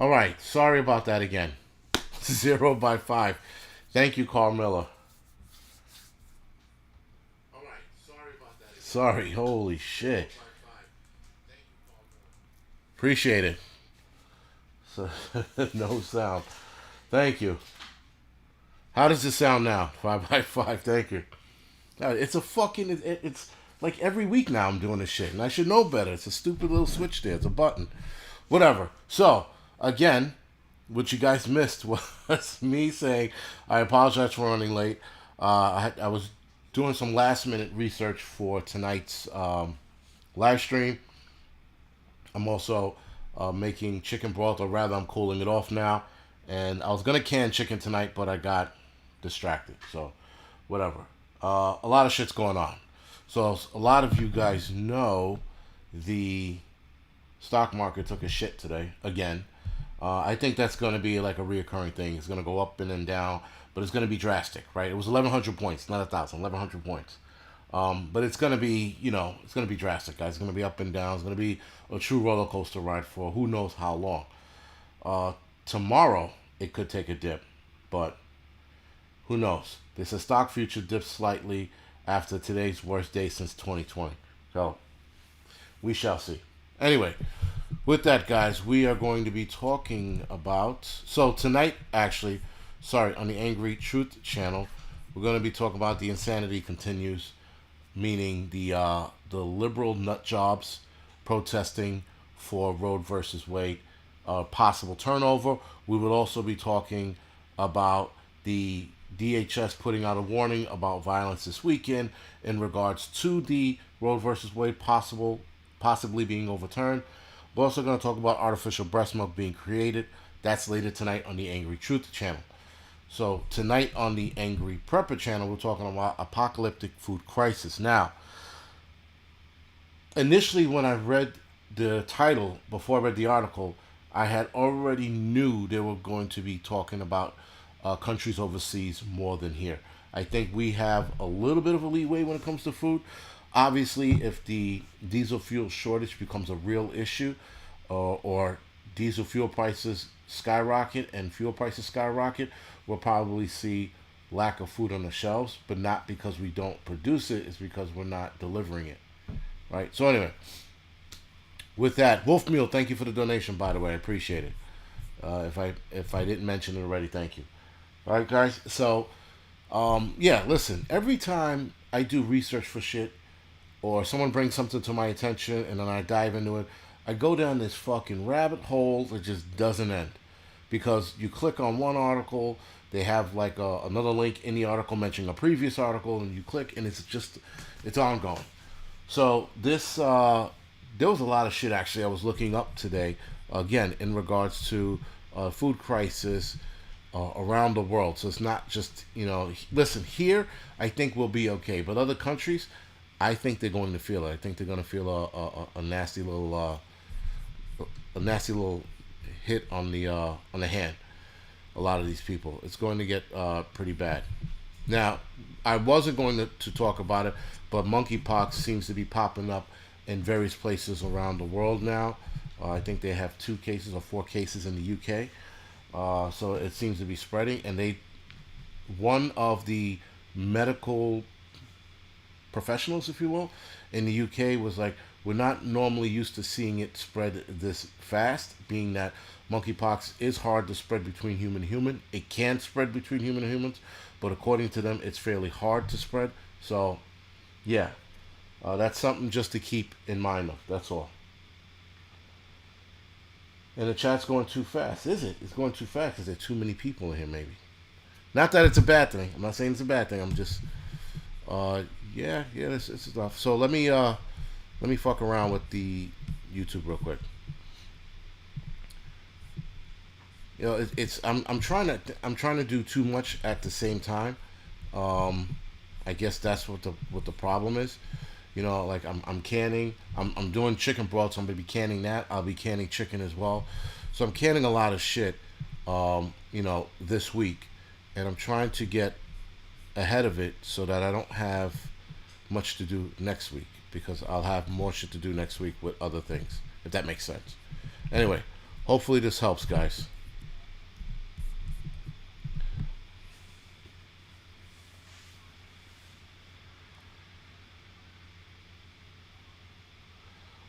All right. Sorry about that again. 0 by 5. Thank you, Carmilla. All right. Sorry about that again. Sorry. Holy shit. Appreciate it. So, no sound. Thank you. How does it sound now? 5 by 5. Thank you. It's a fucking. It's like every week now I'm doing this shit, and I should know better. It's a stupid little switch there. It's a button. Whatever. So, again, what you guys missed was me saying I apologize for running late. I was doing some last minute research for tonight's live stream. I'm also making chicken broth, or rather, I'm cooling it off now. And I was gonna can chicken tonight, but I got distracted. So, whatever. A lot of shit's going on. So, a lot of you guys know the stock market took a shit today again. I think that's going to be like a reoccurring thing. It's going to go up and then down, but it's going to be drastic, right? It was 1,100 points, not 1,000, 1,100 points. But it's going to be, it's going to be drastic, guys. It's going to be up and down. It's going to be a true roller coaster ride for who knows how long. Tomorrow, it could take a dip, but who knows? They said stock future dipped slightly after today's worst day since 2020. So, we shall see. Anyway, with that, guys, we are going to be talking about. So, tonight, actually, on the Angry Truth channel, we're going to be talking about the insanity continues, meaning the liberal nut jobs protesting for Roe versus Wade, possible turnover. We will also be talking about the DHS putting out a warning about violence this weekend in regards to the Roe versus Wade possibly being overturned. We're also going to talk about artificial breast milk being created. That's later tonight on the Angry Truth channel. So tonight on the Angry Prepper channel, we're talking about apocalyptic food crisis. Now, initially when I read the title, before I read the article, I had already knew they were going to be talking about countries overseas more than here. I think we have a little bit of a leeway when it comes to food. Obviously, if the diesel fuel shortage becomes a real issue, or diesel fuel prices skyrocket and fuel prices skyrocket, we'll probably see lack of food on the shelves, but not because we don't produce it, it's because we're not delivering it. Right? So anyway, with that, Wolf Mule, thank you for the donation, by the way. I appreciate it. If I didn't mention it already, thank you. All right, guys. So, yeah, listen. Every time I do research for shit, or someone brings something to my attention, and then I dive into it, I go down this fucking rabbit hole that just doesn't end. Because you click on one article, they have like another link in the article mentioning a previous article, and you click, and it's ongoing. So there was a lot of shit actually I was looking up today, again, in regards to food crisis around the world. So it's not just, listen, here I think we'll be okay, but other countries, I think they're going to feel it. I think they're going to feel a nasty little hit on the hand. A lot of these people, it's going to get pretty bad. Now, I wasn't going to talk about it, but monkeypox seems to be popping up in various places around the world now. I think they have 2 cases or 4 cases in the UK. So it seems to be spreading, and one of the medical professionals, if you will, in the UK was like, we're not normally used to seeing it spread this fast, being that monkeypox is hard to spread between human and human. It can spread between human and humans, but according to them, it's fairly hard to spread. So, yeah, that's something just to keep in mind of. That's all. And the chat's going too fast. Is it? It's going too fast because there are too many people in here, maybe. Not that it's a bad thing. I'm not saying it's a bad thing. I'm just, it's stuff. So let me fuck around with the YouTube real quick. I'm trying to do too much at the same time. I guess that's what the problem is. Like I'm canning. I'm doing chicken broth, so I'm gonna be canning that. I'll be canning chicken as well. So I'm canning a lot of shit. This week, and I'm trying to get ahead of it so that I don't have much to do next week, because I'll have more shit to do next week with other things, if that makes sense. Anyway, Hopefully this helps, guys.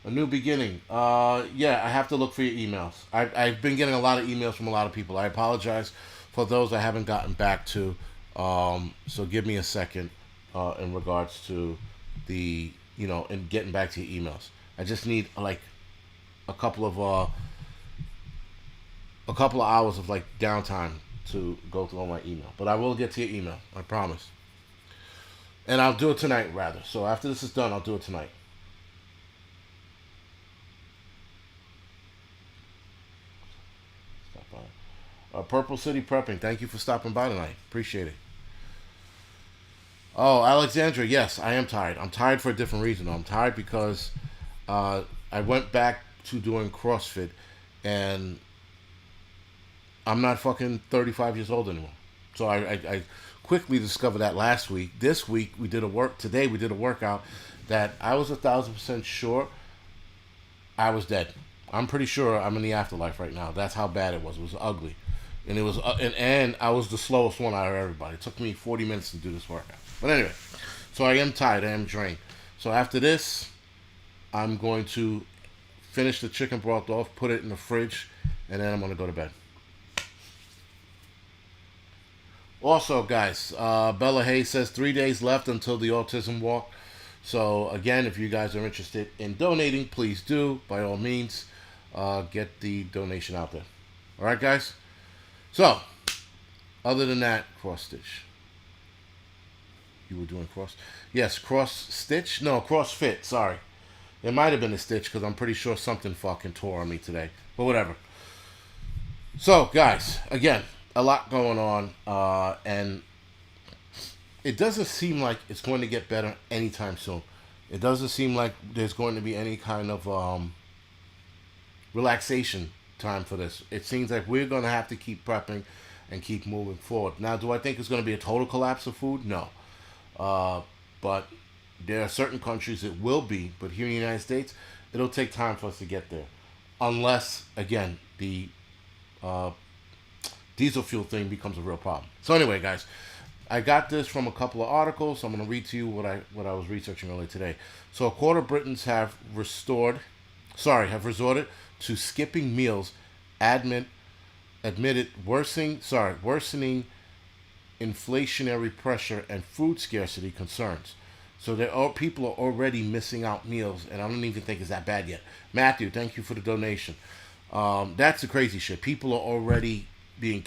A new beginning. Yeah, I have to look for your emails. I've been getting a lot of emails from a lot of people. I apologize for those I haven't gotten back to. So give me a second in regards to the, and getting back to your emails. I just need like a couple of uh, a couple of hours of like downtime to go through all my email. But I will get to your email. I promise. And I'll do it tonight, rather. So after this is done, I'll do it tonight. Stop by. Purple City Prepping. Thank you for stopping by tonight. Appreciate it. Oh, Alexandra. Yes, I am tired. I'm tired for a different reason. I'm tired because I went back to doing CrossFit, and I'm not fucking 35 years old anymore. So I quickly discovered that last week. This week we did a work. Today we did a workout that I was 1,000% sure I was dead. I'm pretty sure I'm in the afterlife right now. That's how bad it was. It was ugly, and it was and I was the slowest one out of everybody. It took me 40 minutes to do this workout. But anyway, so I am tired. I am drained. So after this, I'm going to finish the chicken broth off, put it in the fridge, and then I'm going to go to bed. Also, guys, Bella Hayes says 3 days left until the autism walk. So, again, if you guys are interested in donating, please do. By all means, get the donation out there. All right, guys? So, other than that, cross stitch. You were doing cross? Yes, cross stitch? No, CrossFit, sorry. It might have been a stitch because I'm pretty sure something fucking tore on me today. But whatever. So, guys, again, a lot going on, and it doesn't seem like it's going to get better anytime soon. It doesn't seem like there's going to be any kind of relaxation time for this. It seems like we're going to have to keep prepping and keep moving forward. Now, do I think it's going to be a total collapse of food? No. But there are certain countries it will be, but here in the United States, it'll take time for us to get there. Unless, again, the diesel fuel thing becomes a real problem. So anyway, guys, I got this from a couple of articles. So I'm going to read to you what I was researching earlier today. So a quarter of Britons have resorted to skipping meals, admitted worsening inflationary pressure and food scarcity concerns. So people are already missing out meals, and I don't even think it's that bad yet. Matthew, thank you for the donation. That's the crazy shit. People are already being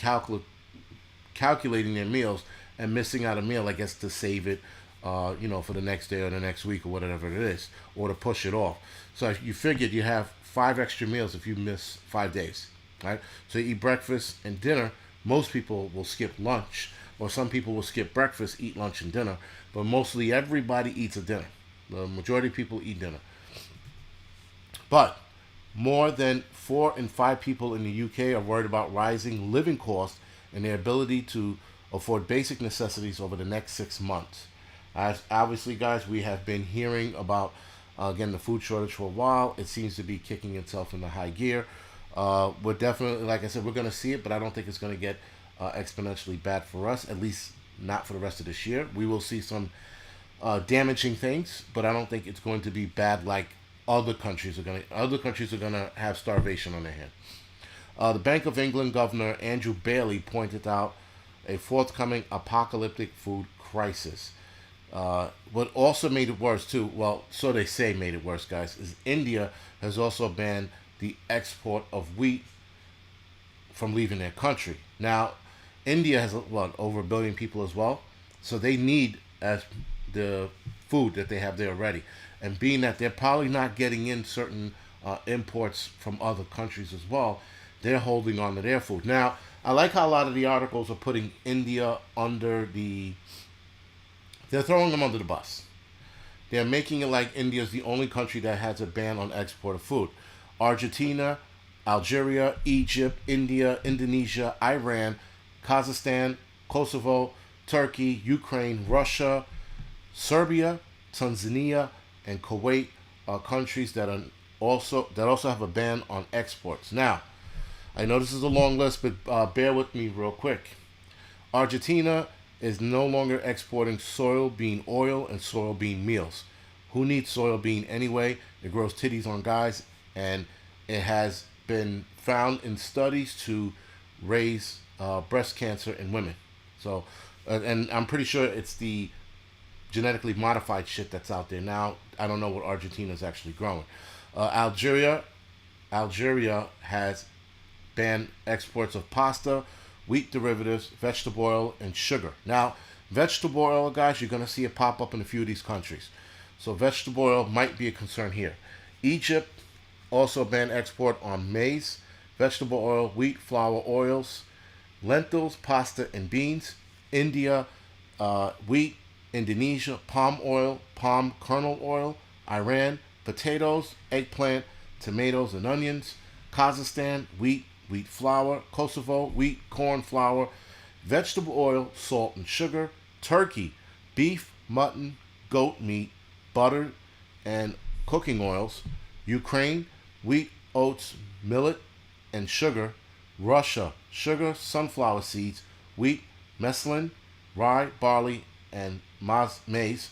calculating their meals and missing out a meal, I guess, to save it, for the next day or the next week or whatever it is, or to push it off. So if you figured you have 5 extra meals if you miss 5 days, right? So you eat breakfast and dinner. Most people will skip lunch, or some people will skip breakfast, eat lunch and dinner, but mostly everybody eats a dinner. The majority of people eat dinner. But more than 4 in 5 people in the UK are worried about rising living costs and their ability to afford basic necessities over the next 6 months. As obviously, guys, we have been hearing about, again, the food shortage for a while. It seems to be kicking itself into high gear. We're definitely, like I said, we're going to see it, but I don't think it's going to get exponentially bad for us, at least not for the rest of this year. We will see some damaging things, but I don't think it's going to be bad like other countries are going to have starvation on their hands. The Bank of England Governor Andrew Bailey pointed out a forthcoming apocalyptic food crisis. What also made it worse too, well, so they say made it worse, guys, is India has also banned the export of wheat from leaving their country. Now, India has over 1 billion people as well, so they need as the food that they have there already. And being that they're probably not getting in certain imports from other countries as well, they're holding on to their food. Now, I like how a lot of the articles are putting India they're throwing them under the bus. They're making it like India is the only country that has a ban on export of food. Argentina, Algeria, Egypt, India, Indonesia, Iran, Kazakhstan, Kosovo, Turkey, Ukraine, Russia, Serbia, Tanzania, and Kuwait are countries that also have a ban on exports. Now, I know this is a long list, but bear with me real quick. Argentina is no longer exporting soybean oil and soybean meals. Who needs soybean anyway? It grows titties on guys, and it has been found in studies to raise breast cancer in women. So, and I'm pretty sure it's the genetically modified shit that's out there now. I don't know what Argentina is actually growing. Algeria has banned exports of pasta, wheat derivatives, vegetable oil, and sugar. Now, vegetable oil, guys, you're going to see it pop up in a few of these countries. So vegetable oil might be a concern here. Egypt also banned export on maize, vegetable oil, wheat, flour, oils, lentils, pasta, and beans. India, wheat. Indonesia, palm oil, palm kernel oil. Iran, potatoes, eggplant, tomatoes, and onions. Kazakhstan, wheat, wheat flour. Kosovo, wheat, corn flour, vegetable oil, salt, and sugar. Turkey, beef, mutton, goat meat, butter, and cooking oils. Ukraine, wheat, oats, millet, and sugar. Russia, sugar, sunflower seeds, wheat, mesclun, rye, barley, and maize.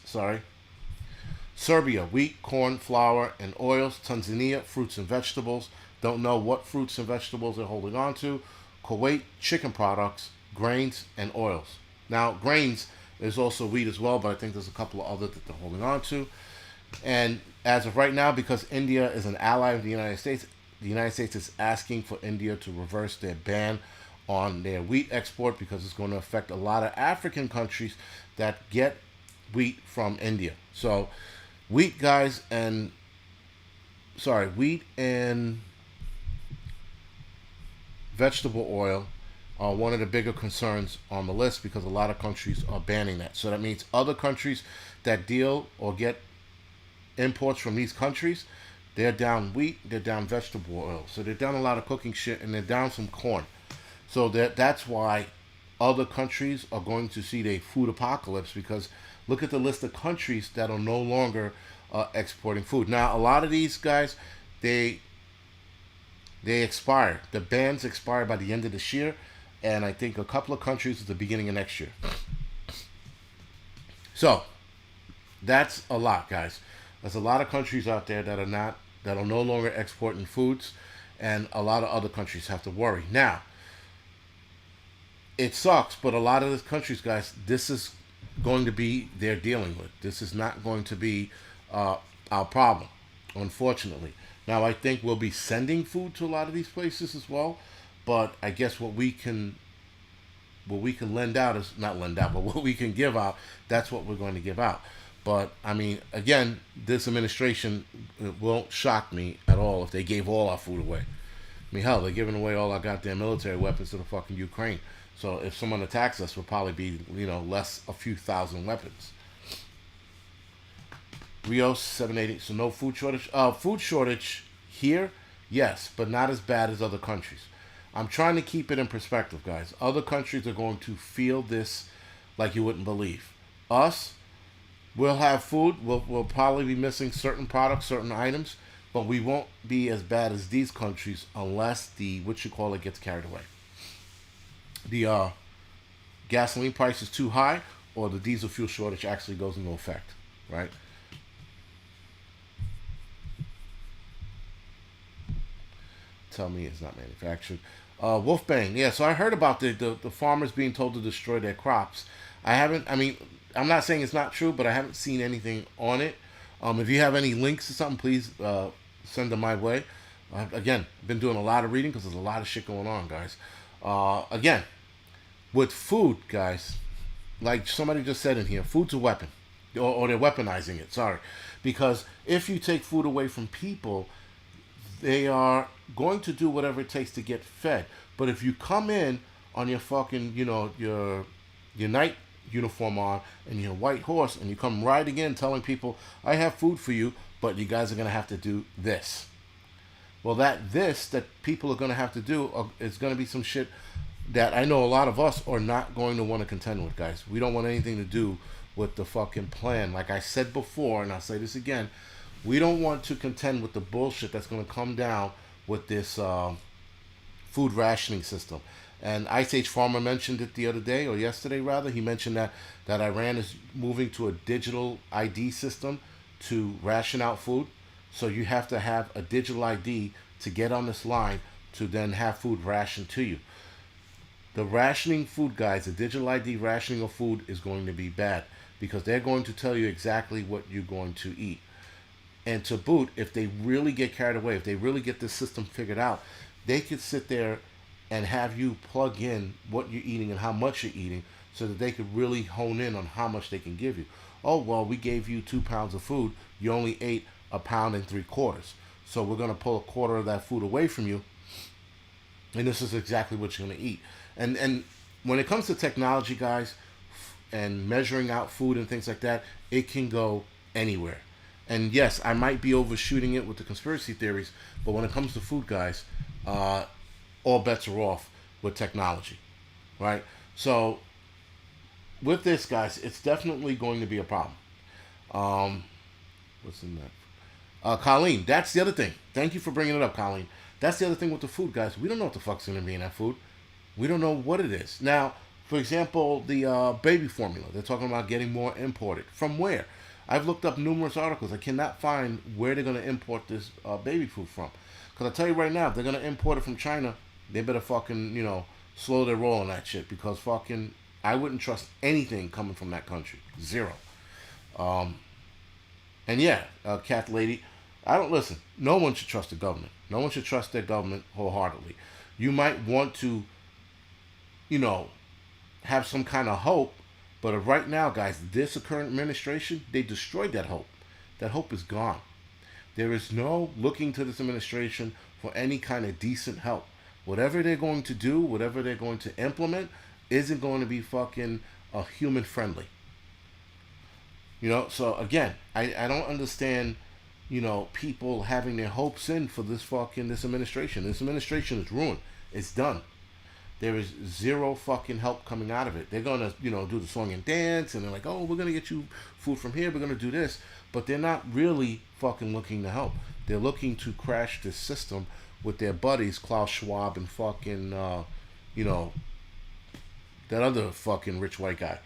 Serbia, wheat, corn, flour, and oils. Tanzania, fruits and vegetables. Don't know what fruits and vegetables they're holding on to. Kuwait, chicken products, grains, and oils. Now, grains is also wheat as well, but I think there's a couple of others that they're holding on to. And as of right now, because India is an ally of the United States is asking for India to reverse their ban on their wheat export because it's going to affect a lot of African countries that get wheat from India. So, wheat, guys, wheat and vegetable oil are one of the bigger concerns on the list because a lot of countries are banning that. So that means other countries that deal or get imports from these countries, they're down wheat, they're down vegetable oil. So they're down a lot of cooking shit and they're down some corn. So that's why other countries are going to see their food apocalypse because look at the list of countries that are no longer exporting food. Now, a lot of these guys, they expire. The bans expire by the end of this year, and I think a couple of countries at the beginning of next year. So, that's a lot, guys. There's a lot of countries out there that are no longer exporting foods, and a lot of other countries have to worry. Now, it sucks, but a lot of these countries, guys, this is going to be they're dealing with. This is not going to be our problem, unfortunately. Now, I think we'll be sending food to a lot of these places as well, but I guess what we can lend out is not lend out, but what we can give out, that's what we're going to give out. But I mean, again, this administration, it won't shock me at all if they gave all our food away. I mean, hell, they're giving away all our goddamn military weapons to the fucking Ukraine. So if someone attacks us, we'll probably be, less a few thousand weapons. Rios 780. So no food shortage. Food shortage here, yes, but not as bad as other countries. I'm trying to keep it in perspective, guys. Other countries are going to feel this like you wouldn't believe. Us, we'll have food. We'll probably be missing certain products, certain items, but we won't be as bad as these countries unless the gets carried away. The gasoline price is too high, or the diesel fuel shortage actually goes into effect, right? Tell me it's not manufactured. Wolfbang, yeah. So I heard about the farmers being told to destroy their crops. I'm not saying it's not true, but I haven't seen anything on it. If you have any links to something, please send them my way. Again, been doing a lot of reading because there's a lot of shit going on, guys. Again, with food, guys, like somebody just said in here, food's a weapon, or they're weaponizing it. Sorry, because if you take food away from people, they are going to do whatever it takes to get fed. But if you come in on your fucking, your night uniform on and your white horse, and you come riding in telling people, I have food for you, but you guys are going to have to do this. Well, that people are going to have to do is going to be some shit that I know a lot of us are not going to want to contend with, guys. We don't want anything to do with the fucking plan. Like I said before, and I'll say this again, we don't want to contend with the bullshit that's going to come down with this food rationing system. And Ice Age Farmer mentioned it the other day, or yesterday rather. He mentioned that Iran is moving to a digital ID system to ration out food. So you have to have a digital ID to get on this line to then have food rationed to you. The rationing food, guys, the digital ID rationing of food is going to be bad because they're going to tell you exactly what you're going to eat. And to boot, if they really get carried away, if they really get this system figured out, they could sit there and have you plug in what you're eating and how much you're eating so that they could really hone in on how much they can give you. Oh, well, we gave you 2 pounds of food. You only ate 1.75 pounds. So we're going to pull a quarter of that food away from you. And this is exactly what you're going to eat. And when it comes to technology, guys, and measuring out food and things like that, it can go anywhere. And yes, I might be overshooting it with the conspiracy theories, but when it comes to food, guys, all bets are off with technology, right? So with this, guys, it's definitely going to be a problem. What's in that? Colleen, that's the other thing. Thank you for bringing it up, Colleen. That's the other thing with the food, guys. We don't know what the fuck's going to be in that food. We don't know what it is. Now, for example, the baby formula. They're talking about getting more imported. From where? I've looked up numerous articles. I cannot find where they're going to import this baby food from. Because I tell you right now, if they're going to import it from China, they better fucking, slow their roll on that shit. Because fucking, I wouldn't trust anything coming from that country. Zero. And yeah, cat lady, I don't listen. No one should trust the government. No one should trust their government wholeheartedly. You might want to, have some kind of hope. But right now, guys, this current administration, they destroyed that hope. That hope is gone. There is no looking to this administration for any kind of decent help. Whatever they're going to do, whatever they're going to implement, isn't going to be fucking human friendly. So again, I don't understand, people having their hopes in for this administration. This administration is ruined. It's done. There is zero fucking help coming out of it. They're going to, do the song and dance, and they're like, oh, we're going to get you food from here, we're going to do this. But they're not really fucking looking to help. They're looking to crash this system with their buddies, Klaus Schwab and fucking, that other fucking rich white guy.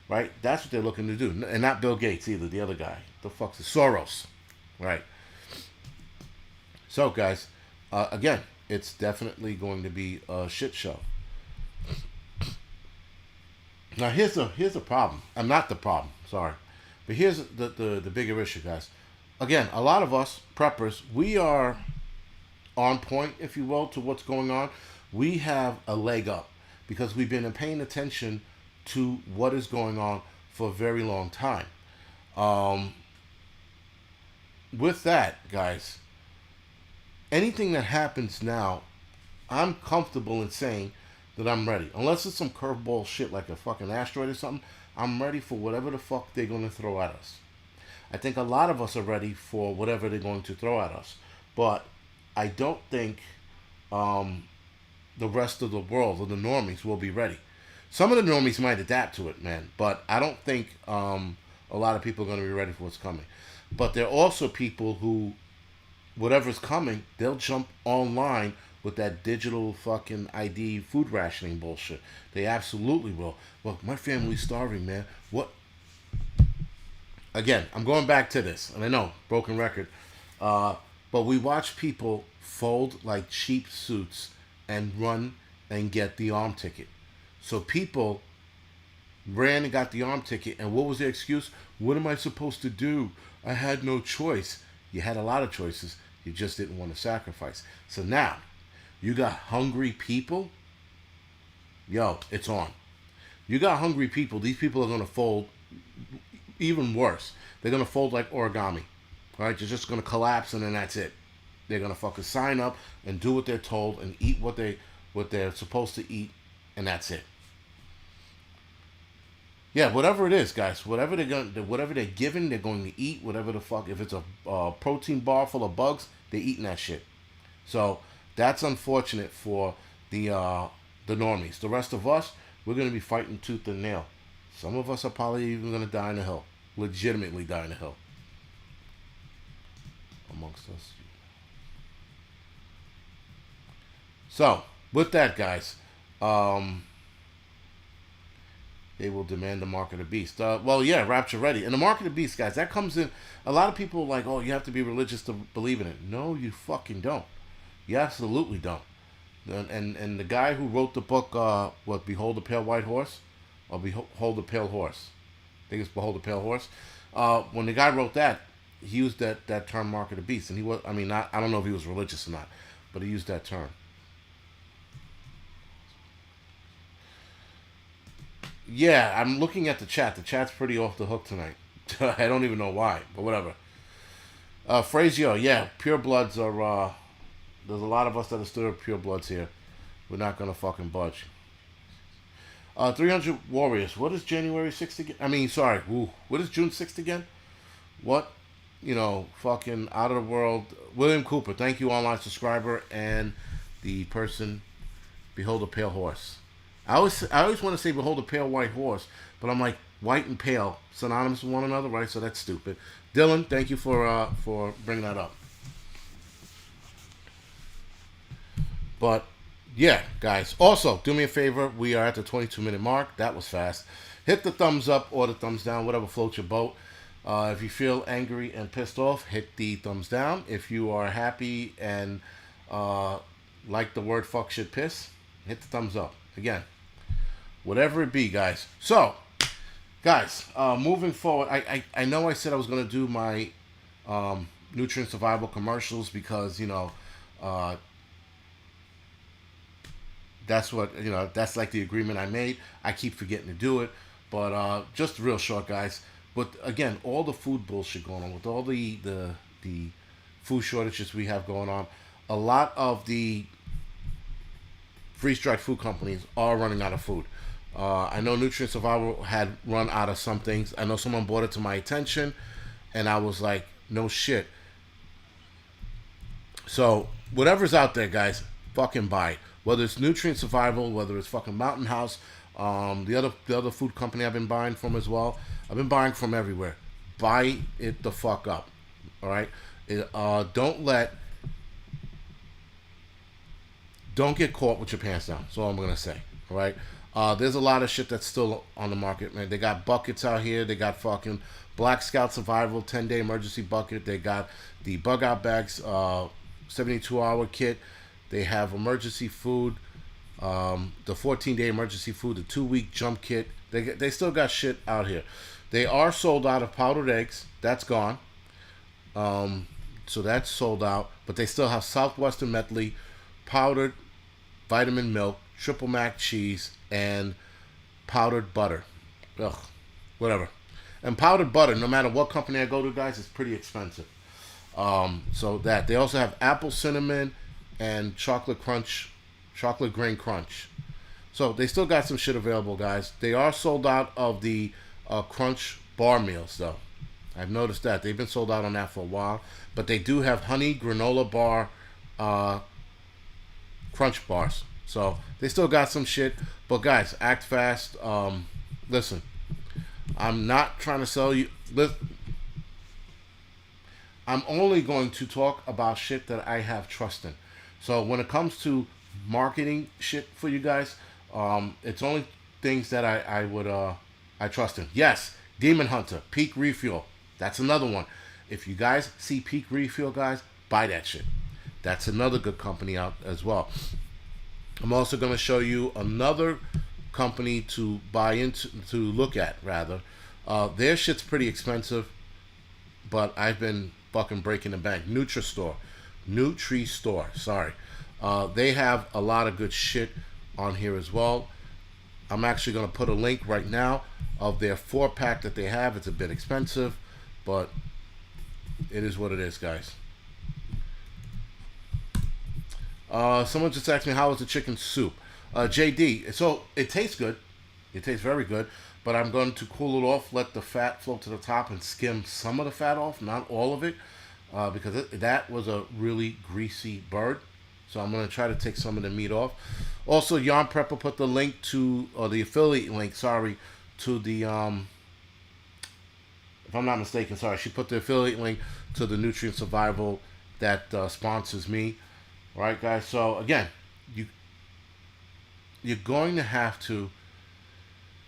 Right? That's what they're looking to do. And not Bill Gates either, the other guy. The fuck's is Soros. Right? So, guys, again, it's definitely going to be a shit show. Now here's the problem. I'm not the problem, sorry. But here's the bigger issue, guys. Again, a lot of us preppers, we are on point, if you will, to what's going on. We have a leg up because we've been paying attention to what is going on for a very long time. With that, guys, anything that happens now, I'm comfortable in saying that I'm ready. Unless it's some curveball shit like a fucking asteroid or something, I'm ready for whatever the fuck they're going to throw at us. I think a lot of us are ready for whatever they're going to throw at us. But I don't think the rest of the world, or the normies, will be ready. Some of the normies might adapt to it, man. But I don't think a lot of people are going to be ready for what's coming. But there are also people who, whatever's coming, they'll jump online with that digital fucking ID food rationing bullshit. They absolutely will. Well, my family's starving, man. What? Again, I'm going back to this, and I know, broken record, but we watch people fold like cheap suits and run and get the arm ticket. So people ran and got the arm ticket, and what was their excuse? What am I supposed to do? I had no choice. You had a lot of choices. You just didn't want to sacrifice. So now, you got hungry people. Yo, it's on. You got hungry people. These people are going to fold even worse. They're going to fold like origami. All right? They're just going to collapse, and then that's it. They're going to fucking sign up and do what they're told and eat what they're supposed to eat, and that's it. Yeah, whatever it is, guys. Whatever they're given, they're going to eat. Whatever the fuck. If it's a protein bar full of bugs, they're eating that shit. So that's unfortunate for the normies. The rest of us, we're going to be fighting tooth and nail. Some of us are probably even going to die in the hill. Legitimately die in the hill. Amongst us. So, with that, guys, um, they will demand the mark of the beast. Well, yeah, rapture ready. And the mark of the beast, guys, that comes in. A lot of people are like, oh, you have to be religious to believe in it. No, you fucking don't. You absolutely don't. And the guy who wrote the book, what, Behold the Pale White Horse? Or Behold the Pale Horse? I think it's Behold the Pale Horse. When the guy wrote that, he used that term mark of the beast. And he was, I mean, not, I don't know if he was religious or not, but he used that term. Yeah, I'm looking at the chat. The chat's pretty off the hook tonight. I don't even know why, but whatever. Frazio, yeah, pure bloods are. There's a lot of us that are still pure bloods here. We're not gonna fucking budge. 300 Warriors. What is January 6th again? I mean, sorry. Ooh, what is June 6th again? What? You know, fucking out of the world. William Cooper. Thank you, online subscriber, and the person. Behold a pale horse. I always want to say behold a pale white horse, but I'm like white and pale synonymous with one another, right? So that's stupid. Dylan, thank you for bringing that up. But yeah, guys. Also, do me a favor. We are at the 22-minute mark. That was fast. Hit the thumbs up or the thumbs down, whatever floats your boat. If you feel angry and pissed off, hit the thumbs down. If you are happy and like the word fuck shit piss, hit the thumbs up. Again, whatever it be, guys. So, guys, moving forward, I know I said I was going to do my nutrient survival commercials because, you know, that's what, you know, that's like the agreement I made. I keep forgetting to do it. But just real short, guys. But again, all the food bullshit going on, with all the food shortages we have going on, a lot of the freeze-dried food companies are running out of food. I know Nutrient Survival had run out of some things. I know someone brought it to my attention, and I was like, no shit. So, whatever's out there, guys, fucking buy it. Whether it's Nutrient Survival, whether it's fucking Mountain House, the other food company I've been buying from as well. I've been buying from everywhere. Buy it the fuck up. All right? Don't get caught with your pants down. That's all I'm gonna say. All right. There's a lot of shit that's still on the market, man. They got buckets out here. They got fucking Black Scout Survival 10-day emergency bucket. They got the bug out bags 72-hour kit. They have emergency food, the 14-day emergency food, the 2-week jump kit. They still got shit out here. They are sold out of powdered eggs. That's gone. So that's sold out. But they still have Southwestern Medley, powdered vitamin milk, triple mac cheese, and powdered butter. Ugh, whatever. And powdered butter, no matter what company I go to, guys, is pretty expensive. So that. They also have apple cinnamon and chocolate grain crunch. So they still got some shit available, guys. They are sold out of the crunch bar meals, though. I've noticed that. They've been sold out on that for a while. But they do have honey granola bar crunch bars. So they still got some shit. But guys, act fast. Listen, I'm not trying to sell you. I'm only going to talk about shit that I have trust in. So when it comes to marketing shit for you guys, it's only things that I trust in. Yes, Demon Hunter, Peak Refuel. That's another one. If you guys see Peak Refuel, guys, buy that shit. That's another good company out as well. I'm also going to show you another company to buy into, to look at rather. Their shit's pretty expensive, but I've been fucking breaking the bank. Nutri-Store, sorry. They have a lot of good shit on here as well. I'm actually going to put a link right now of their 4-pack that they have. It's a bit expensive, but it is what it is, guys. Someone just asked me, how is the chicken soup? JD, so it tastes good. It tastes very good, but I'm going to cool it off, let the fat float to the top, and skim some of the fat off, not all of it, because that was a really greasy bird. So I'm going to try to take some of the meat off. Also, Yarn Prepper put the link to, or the affiliate link, sorry, to the, if I'm not mistaken, sorry, she put the affiliate link to the Nutrient Survival that sponsors me. All right, guys. So again, you're going to have to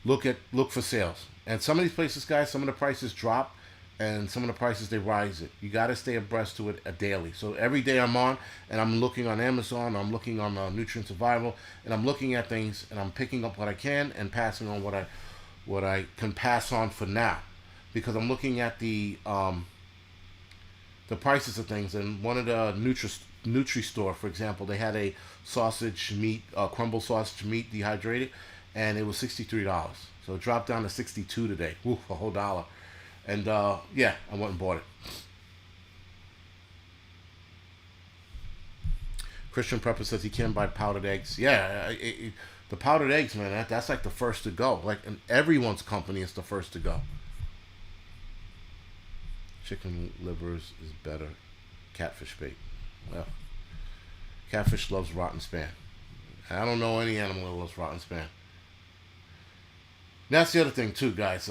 look for sales. And some of these places, guys, some of the prices drop, and some of the prices they rise it. You got to stay abreast to it daily. So every day I'm on, and I'm looking on Amazon, I'm looking on Nutrient Survival, and I'm looking at things, and I'm picking up what I can and passing on what I can pass on for now, because I'm looking at the prices of things. And one of the Nutri Store, for example, they had a sausage meat, crumble sausage meat, dehydrated, and it was $63. So it dropped down to $62 today. Woo, a whole dollar. And yeah, I went and bought it. Christian Prepper says he can buy powdered eggs. Yeah, the powdered eggs, man, that's like the first to go. Like, in everyone's company is the first to go. Chicken livers is better. Catfish bait. Well, catfish loves rotten span. I don't know any animal that loves rotten span. That's the other thing too, guys.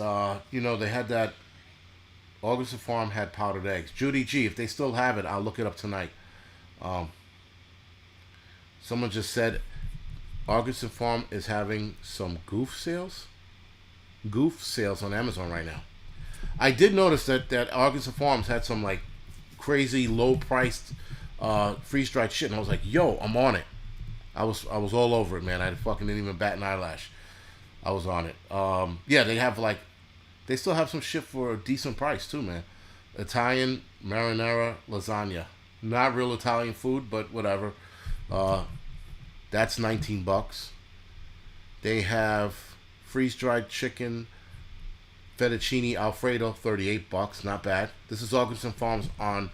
You know, they had that. Augustin Farm had powdered eggs. Judy G, if they still have it, I'll look it up tonight. Someone just said Augustin Farm is having some goof sales on Amazon right now. I did notice that Augustin Farms had some like crazy low priced freeze dried shit, and I was like, yo, I'm on it. I was all over it, man. I fucking didn't even bat an eyelash. I was on it. Yeah, they still have some shit for a decent price too, man. Italian marinara lasagna. Not real Italian food, but whatever. That's $19. They have freeze-dried chicken fettuccine alfredo, $38. Not bad. This is Augustin Farms on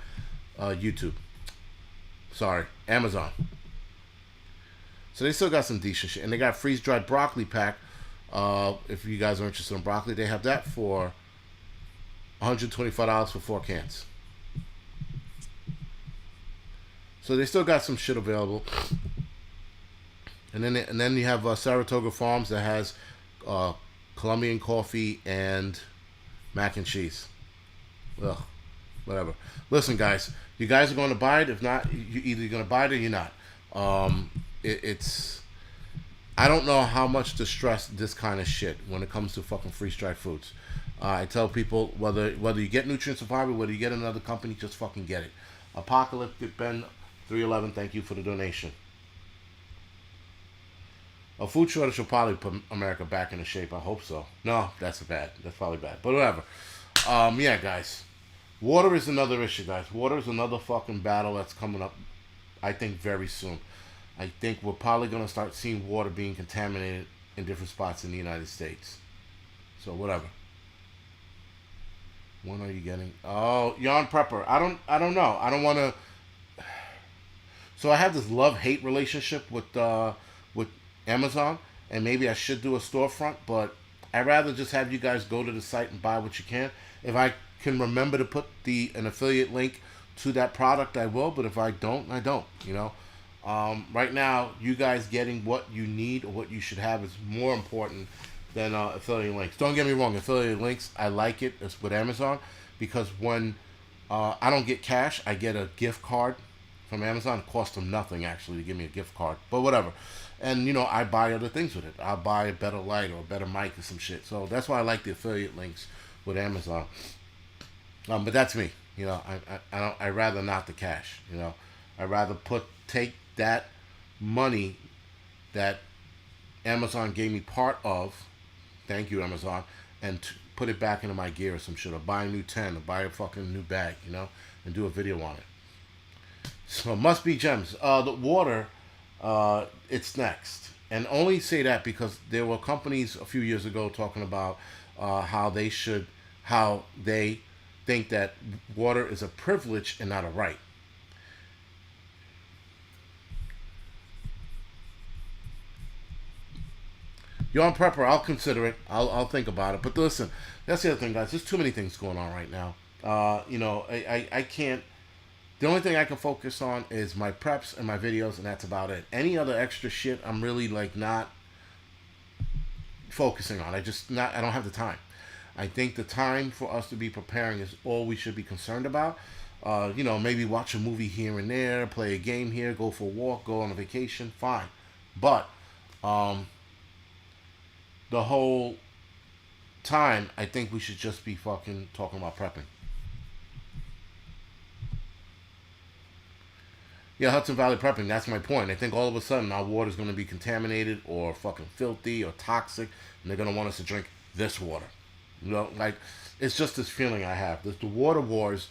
YouTube. Sorry, Amazon. So they still got some decent shit. And they got freeze-dried broccoli pack. If you guys are interested in broccoli, they have that for $125 for 4 cans. So they still got some shit available. And then you have Saratoga Farms that has Colombian coffee and mac and cheese. Ugh, whatever. Listen, guys, you guys are going to buy it. If not, you're either going to buy it or you're not. It's I don't know how much to stress this kind of shit when it comes to fucking freeze-dried foods. I tell people, whether you get Nutrient Survival, whether you get another company, just fucking get it. Apocalyptic Ben 311, thank you for the donation. A food shortage will probably put America back into shape. I hope so. No, that's probably bad. But whatever. Yeah, guys. Water is another issue, guys. Water is another fucking battle that's coming up, I think, very soon. I think we're probably going to start seeing water being contaminated in different spots in the United States. So, whatever. When are you getting... Oh, Yarn Prepper. I don't know. I don't want to... So, I have this love-hate relationship with Amazon. And maybe I should do a storefront. But I'd rather just have you guys go to the site and buy what you can. If I can remember to put an affiliate link to that product, I will. But if I don't, I don't. You know? Right now, you guys getting what you need or what you should have is more important than affiliate links. Don't get me wrong, affiliate links, I like it. It's with Amazon because when I don't get cash, I get a gift card from Amazon. It costs them nothing actually to give me a gift card, but whatever. And you know, I buy other things with it. I'll buy a better light or a better mic or some shit. So that's why I like the affiliate links with Amazon. But that's me. You know, I'd rather not the cash. You know, I'd rather take that money that Amazon gave me part of, thank you Amazon, and put it back into my gear or some shit, or buy a new 10, or buy a fucking new bag, you know, and do a video on it. So must be gems. The water, it's next. And only say that because there were companies a few years ago talking about how they think that water is a privilege and not a right. Yarn Prepper, I'll consider it. I'll think about it. But listen, that's the other thing, guys. There's too many things going on right now. You know, I can't... The only thing I can focus on is my preps and my videos, and that's about it. Any other extra shit, I'm really, like, not focusing on. I don't have the time. I think the time for us to be preparing is all we should be concerned about. You know, maybe watch a movie here and there, play a game here, go for a walk, go on a vacation, fine. But Um, the whole time, I think we should just be fucking talking about prepping. Yeah, Hudson Valley prepping. That's my point. I think all of a sudden our water is going to be contaminated or fucking filthy or toxic, and they're going to want us to drink this water. You know, like it's just this feeling I have. The water wars.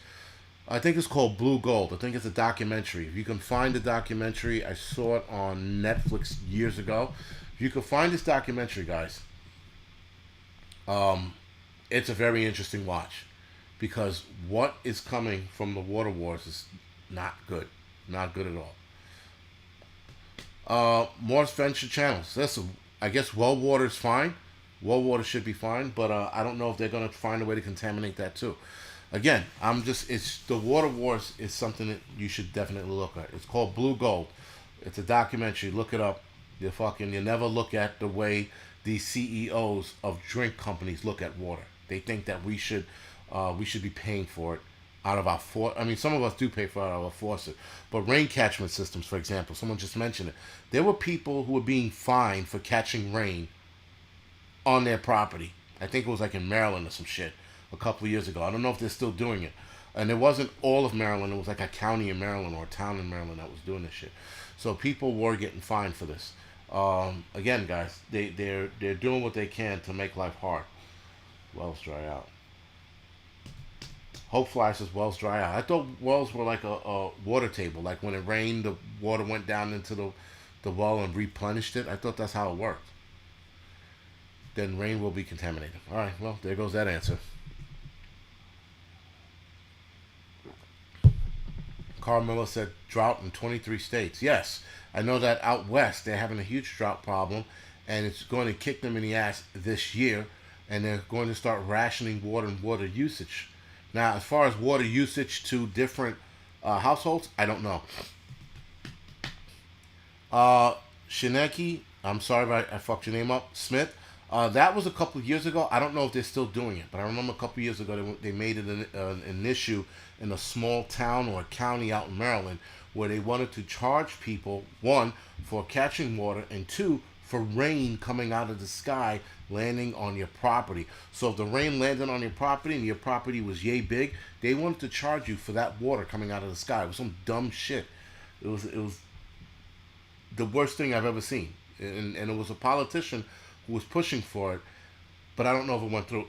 I think it's called Blue Gold. I think it's a documentary. If you can find the documentary, I saw it on Netflix years ago. If you can find this documentary, guys, um, it's a very interesting watch because what is coming from the water wars is not good. Not good at all. Morse Venture Channels. Listen, I guess well water is fine. Well water should be fine, but I don't know if they're gonna find a way to contaminate that too. Again, it's the water wars is something that you should definitely look at. It's called Blue Gold. It's a documentary. Look it up. You never look at the way these CEOs of drink companies look at water. They think that we should be paying for it out of our I mean, some of us do pay for it out of our faucet. But rain catchment systems, for example, someone just mentioned it. There were people who were being fined for catching rain on their property. I think it was like in Maryland or some shit a couple of years ago. I don't know if they're still doing it. And it wasn't all of Maryland. It was like a county in Maryland or a town in Maryland that was doing this shit. So people were getting fined for this. Again, guys, they're doing what they can to make life hard. Wells dry out. Hope Fly says wells dry out. I thought wells were like a water table. Like when it rained, the water went down into the well and replenished it. I thought that's how it worked. Then rain will be contaminated. All right, well, there goes that answer. Carl Miller said drought in 23 states. Yes, I know that out west they're having a huge drought problem, and it's going to kick them in the ass this year, and they're going to start rationing water and water usage. Now, as far as water usage to different households, I don't know. Shineki, I'm sorry if I fucked your name up, Smith. That was a couple of years ago. I don't know if they're still doing it, but I remember a couple of years ago they made it an issue in a small town or a county out in Maryland where they wanted to charge people, one, for catching water, and two, for rain coming out of the sky landing on your property. So if the rain landed on your property and your property was yay big, they wanted to charge you for that water coming out of the sky. It was some dumb shit. It was the worst thing I've ever seen. And it was a politician who was pushing for it, but I don't know if it went through.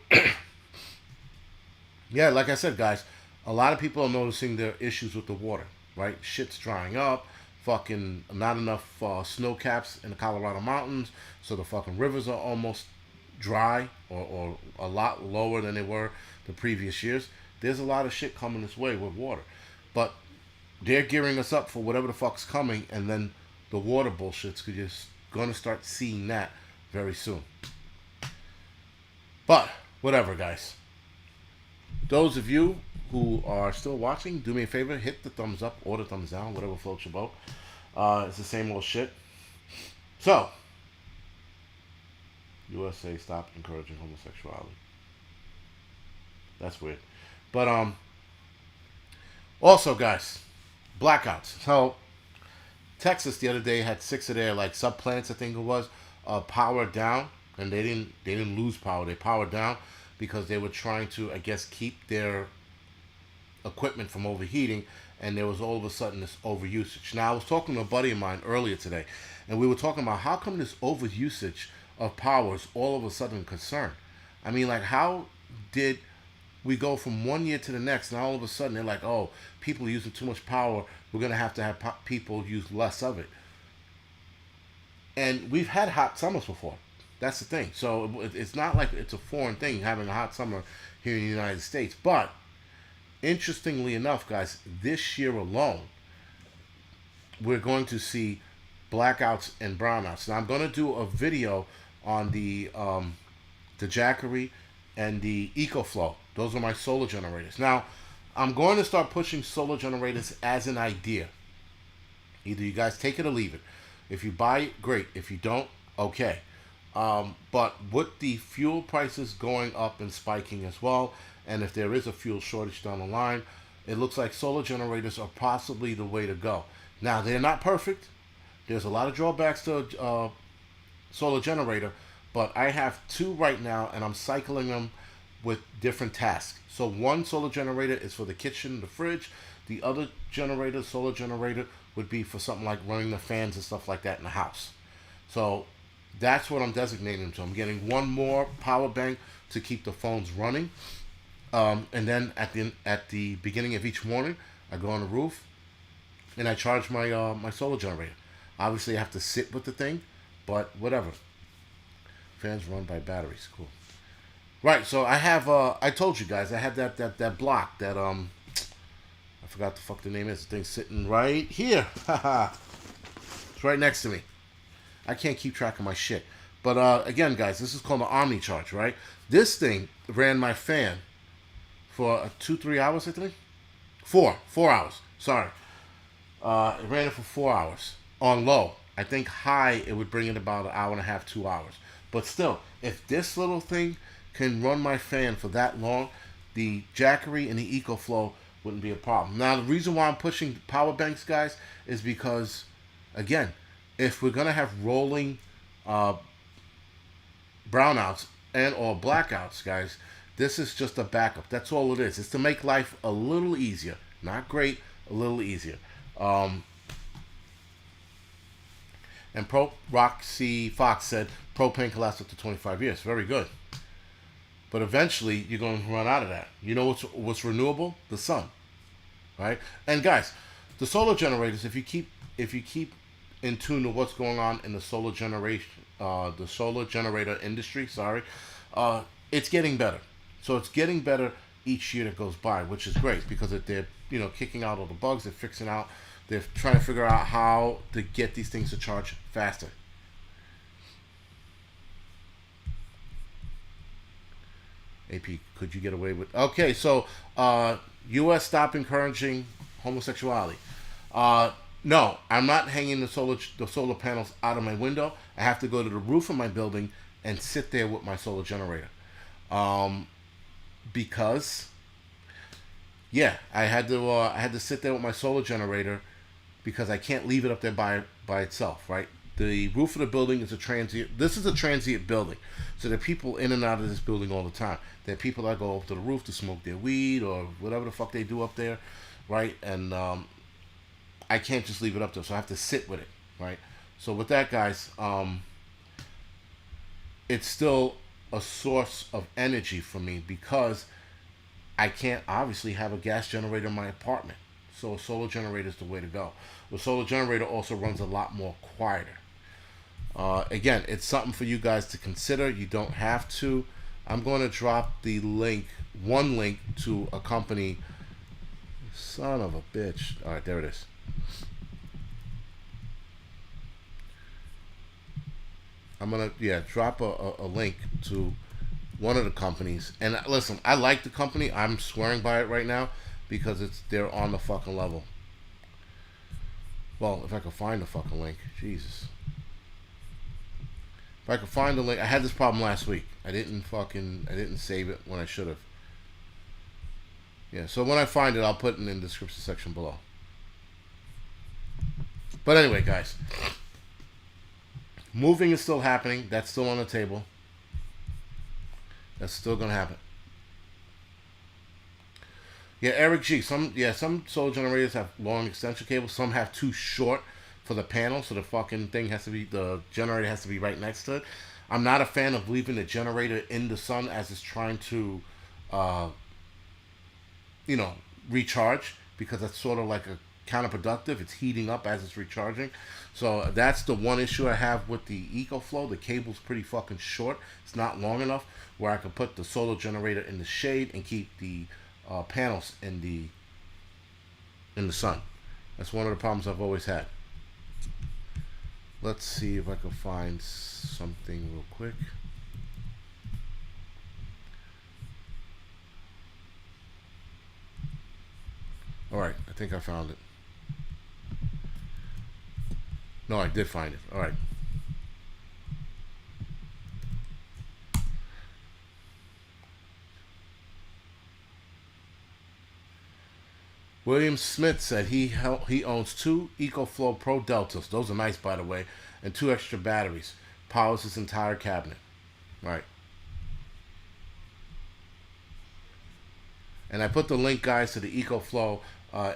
Yeah, like I said, guys, a lot of people are noticing their issues with the water, right? Shit's drying up, fucking not enough snow caps in the Colorado mountains, so the fucking rivers are almost dry or a lot lower than they were the previous years. There's a lot of shit coming this way with water, but they're gearing us up for whatever the fuck's coming, and then the water bullshit's just gonna start seeing that very soon. But whatever, guys. Those of you who are still watching, do me a favor, hit the thumbs up or the thumbs down, whatever floats your boat. It's the same old shit. So, USA stop encouraging homosexuality. That's weird. But also, guys, blackouts. So Texas the other day had 6 of their like subplants, I think it was, powered down, and they didn't lose power. They powered down because they were trying to, I guess, keep their equipment from overheating, and there was all of a sudden this overusage. Now I was talking to a buddy of mine earlier today, and we were talking about how come this overusage of power is all of a sudden a concern. I mean, like, how did we go from one year to the next, and all of a sudden they're like, oh, people are using too much power, we're going to have people use less of it. And we've had hot summers before. That's the thing. So it's not like it's a foreign thing having a hot summer here in the United States. But interestingly enough, guys, this year alone, we're going to see blackouts and brownouts. Now I'm going to do a video on the Jackery and the EcoFlow. Those are my solar generators. Now I'm going to start pushing solar generators as an idea. Either you guys take it or leave it. If you buy it, great. If you don't, okay. But with the fuel prices going up and spiking as well, and if there is a fuel shortage down the line, it looks like solar generators are possibly the way to go. Now, they're not perfect. There's a lot of drawbacks to solar generator, but I have two right now, and I'm cycling them with different tasks. So one solar generator is for the kitchen, the fridge. The other generator, solar generator, would be for something like running the fans and stuff like that in the house. So that's what I'm designating them to. I'm getting one more power bank to keep the phones running, and then at the beginning of each morning, I go on the roof and I charge my solar generator. Obviously, I have to sit with the thing, but whatever. Fans run by batteries. Cool. Right. So I have. I told you guys I have that block that I forgot the fuck the name is. The thing's sitting right here. Haha. It's right next to me. I can't keep track of my shit. But again, guys, this is called the Omni Charge, right? This thing ran my fan for 2-3 hours, I think. 4 hours. Sorry. It ran it for 4 hours on low. I think high it would bring it about an hour and a half, 2 hours. But still, if this little thing can run my fan for that long, the Jackery and the EcoFlow wouldn't be a problem. Now, the reason why I'm pushing power banks, guys, is because, again, if we're gonna have rolling brownouts and or blackouts, guys, this is just a backup. That's all it is. It's to make life a little easier. Not great, a little easier. And Pro Roxy Fox said propane can last up to 25 years. Very good. But eventually you're going to run out of that. You know what's renewable? The sun, right? And guys, the solar generators. If you keep in tune to what's going on in the solar generator industry. Sorry, it's getting better. So it's getting better each year that goes by, which is great because they're kicking out all the bugs. They're fixing out. They're trying to figure out how to get these things to charge faster. AP, could you get away with? Okay, so U.S. stop encouraging homosexuality. No, I'm not hanging the solar panels out of my window. I have to go to the roof of my building and sit there with my solar generator. Because, yeah, I had to sit there with my solar generator because I can't leave it up there by itself, right? The roof of the building is a transient. This is a transient building, so there are people in and out of this building all the time. There are people that go up to the roof to smoke their weed or whatever the fuck they do up there, right? And I can't just leave it up there, so I have to sit with it, right? So with that, guys, it's still a source of energy for me because I can't obviously have a gas generator in my apartment. So a solar generator is the way to go. The solar generator also runs a lot more quieter. Again, it's something for you guys to consider. You don't have to. I'm going to drop the one link to a company. Son of a bitch. All right, there it is. I'm going to, drop a link to one of the companies. And listen, I like the company. I'm swearing by it right now because they're on the fucking level. Well, if I could find the fucking link. Jesus. If I could find the link. I had this problem last week. I didn't save it when I should have. Yeah, so when I find it, I'll put it in the description section below. But anyway, guys. Moving is still happening. That's still on the table. That's still going to happen. Yeah, Eric G. Some solar generators have long extension cables. Some have too short for the panel, so the generator has to be right next to it. I'm not a fan of leaving the generator in the sun as it's trying to, recharge, because that's sort of like a counterproductive. It's heating up as it's recharging. So that's the one issue I have with the EcoFlow. The cable's pretty fucking short. It's not long enough where I can put the solar generator in the shade and keep the panels in the sun. That's one of the problems I've always had. Let's see if I can find something real quick. Alright, I think I found it. No, I did find it. Alright. William Smith said he owns 2 EcoFlow Pro Deltas. Those are nice, by the way, and 2 extra batteries. powers this entire cabinet. Right. And I put the link, guys, to the EcoFlow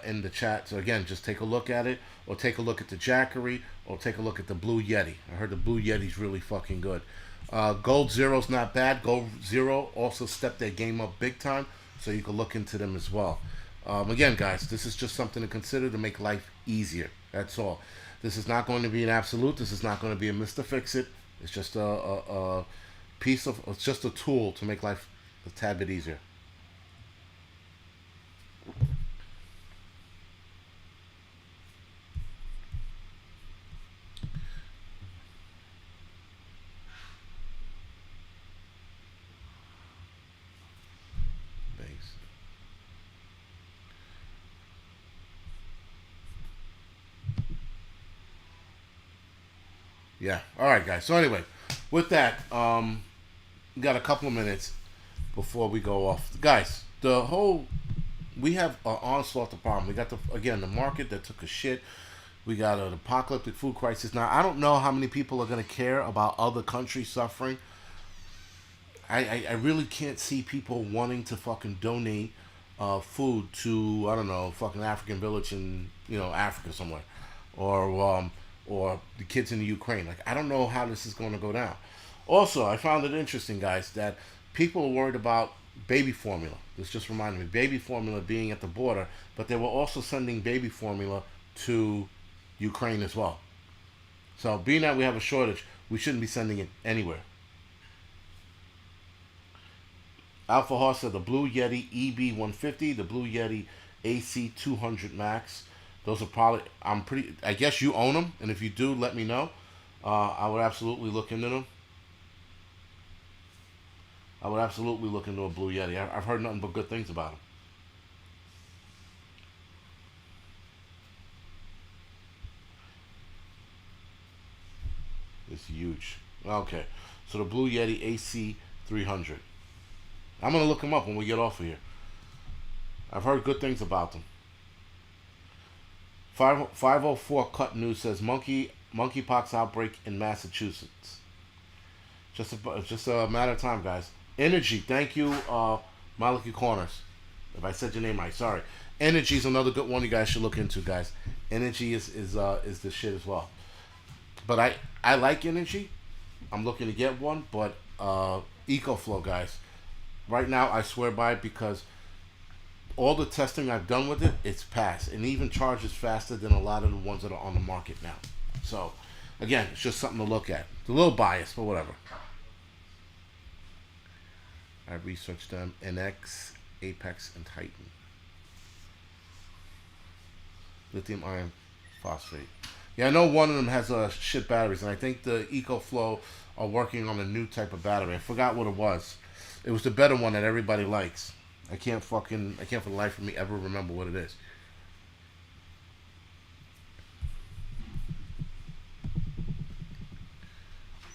in the chat. So again, just take a look at it, or take a look at the Jackery, or take a look at the Blue Yeti. I heard the Blue Yeti's really fucking good. Gold Zero's not bad. Gold Zero also stepped their game up big time, so you can look into them as well. Again, guys, this is just something to consider to make life easier. That's all. This is not going to be an absolute. This is not going to be a Mr. Fix-It. It's just a piece of, it's just a tool to make life a tad bit easier. Yeah. All right, guys. So anyway, with that, we got a couple of minutes before we go off, guys. We have an onslaught of problem. We got the market that took a shit. We got an apocalyptic food crisis. Now I don't know how many people are gonna care about other countries suffering. I really can't see people wanting to fucking donate food to, I don't know, fucking African village in, Africa somewhere, or the kids in the Ukraine. Like, I don't know how this is going to go down. Also, I found it interesting, guys, that people are worried about baby formula. This just reminded me, baby formula being at the border, but they were also sending baby formula to Ukraine as well. So, being that we have a shortage, we shouldn't be sending it anywhere. Alpha Horse said the Blue Yeti EB150, the Blue Yeti AC200 Max. Those are probably, I guess you own them, and if you do, let me know. I would absolutely look into them. I would absolutely look into a Blue Yeti. I've heard nothing but good things about them. It's huge. Okay, so the Blue Yeti AC300. I'm going to look them up when we get off of here. I've heard good things about them. 504 Cut News says monkeypox outbreak in Massachusetts. Just a matter of time, guys. Energy, thank you, Maliki Corners. If I said your name right, sorry. Energy is another good one you guys should look into, guys. Energy is the shit as well. But I like Energy. I'm looking to get one, but EcoFlow, guys. Right now, I swear by it because all the testing I've done with it, it's passed. And even charges faster than a lot of the ones that are on the market now. So, again, it's just something to look at. It's a little biased, but whatever. I researched them. NX, Apex, and Titan. Lithium iron phosphate. Yeah, I know one of them has shit batteries, and I think the EcoFlow are working on a new type of battery. I forgot what it was. It was the better one that everybody likes. I can't for the life of me ever remember what it is.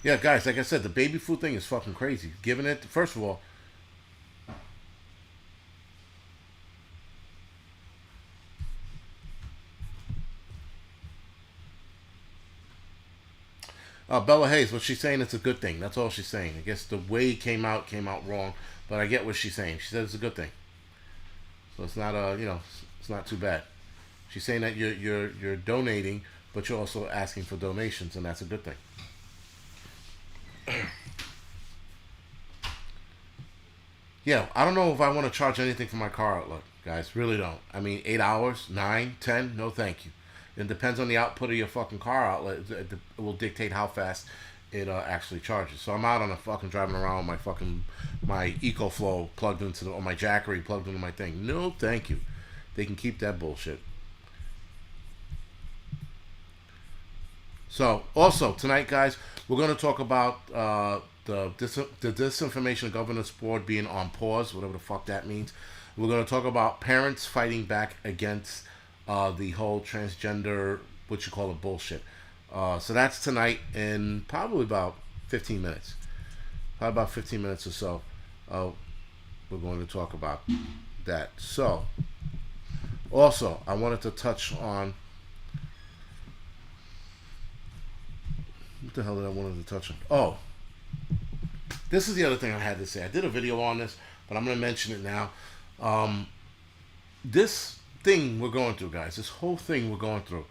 Yeah, guys, like I said, the baby food thing is fucking crazy. Giving it, first of all, Bella Hayes, what she's saying, it's a good thing. That's all she's saying. I guess the way it came out wrong, but I get what she's saying. She said it's a good thing. So it's not it's not too bad. She's saying that you're donating, but you're also asking for donations, and that's a good thing. Yeah, I don't know if I want to charge anything for my car outlet, guys. Really don't. I mean, 8 hours, 9, 10, no thank you. It depends on the output of your fucking car outlet. It will dictate how fast it actually charges. So I'm out on a fucking driving around with my EcoFlow plugged into or my Jackery plugged into my thing. No, thank you. They can keep that bullshit. So also tonight, guys, we're going to talk about the disinformation governance board being on pause, whatever the fuck that means. We're going to talk about parents fighting back against the whole transgender, what you call it, bullshit. So that's tonight in probably about 15 minutes. Probably about 15 minutes or so. We're going to talk about that. So, also, I wanted to touch on... What the hell did I wanted to touch on? Oh, this is the other thing I had to say. I did a video on this, but I'm going to mention it now. Um, this thing we're going through, guys, this whole thing we're going through,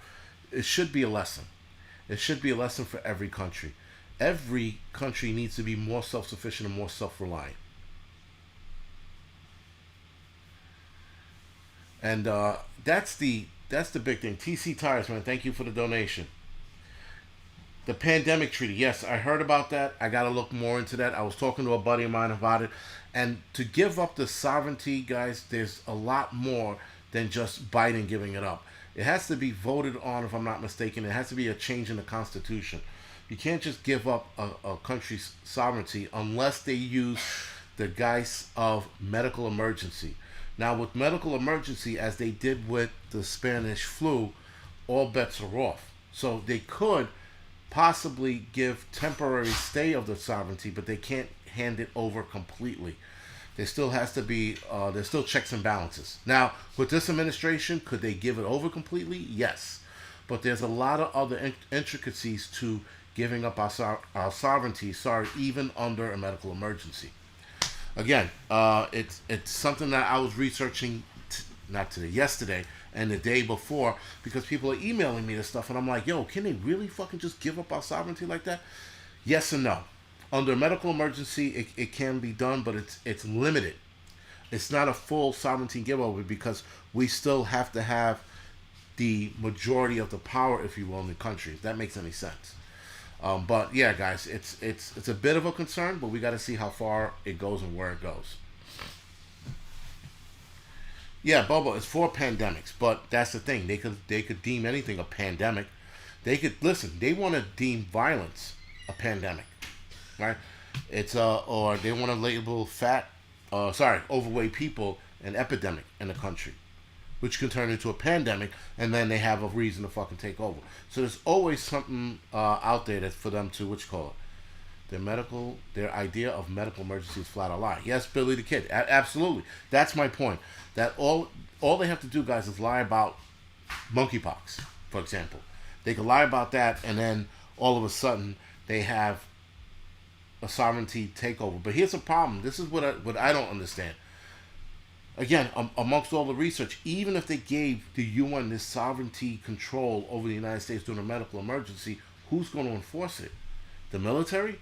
it should be a lesson. It should be a lesson for every country. Every country needs to be more self-sufficient and more self-reliant. And that's the big thing. TC Tires, man, thank you for the donation. The pandemic treaty, yes, I heard about that. I got to look more into that. I was talking to a buddy of mine about it. And to give up the sovereignty, guys, there's a lot more than just Biden giving it up. It has to be voted on, if I'm not mistaken. It has to be a change in the Constitution. You can't just give up a country's sovereignty unless they use the guise of medical emergency. Now, with medical emergency, as they did with the Spanish flu, all bets are off. So they could possibly give temporary stay of the sovereignty, but they can't hand it over completely. There still has to be, there's still checks and balances. Now, with this administration, could they give it over completely? Yes. But there's a lot of other intricacies to giving up our sovereignty, even under a medical emergency. Again, it's something that I was researching, yesterday, and the day before, because people are emailing me this stuff, and I'm like, yo, can they really fucking just give up our sovereignty like that? Yes and no. Under medical emergency, it can be done, but it's limited. It's not a full sovereignty giveover because we still have to have the majority of the power, if you will, in the country, if that makes any sense. But yeah, guys, it's a bit of a concern, but we got to see how far it goes and where it goes. Yeah, Bobo, it's for pandemics, but that's the thing. They could deem anything a pandemic. They could listen. They want to deem violence a pandemic, right? It's or they want to label overweight people an epidemic in the country, which can turn into a pandemic, and then they have a reason to fucking take over. So there's always something out there that's for them to their idea of medical emergency is flat a lie. Yes, Billy the Kid, absolutely. That's my point. That all they have to do, guys, is lie about monkeypox, for example. They could lie about that, and then all of a sudden they have a sovereignty takeover. But here's the problem. This is what I don't understand. Again, amongst all the research, even if they gave the UN this sovereignty control over the United States during a medical emergency, who's going to enforce it? The military?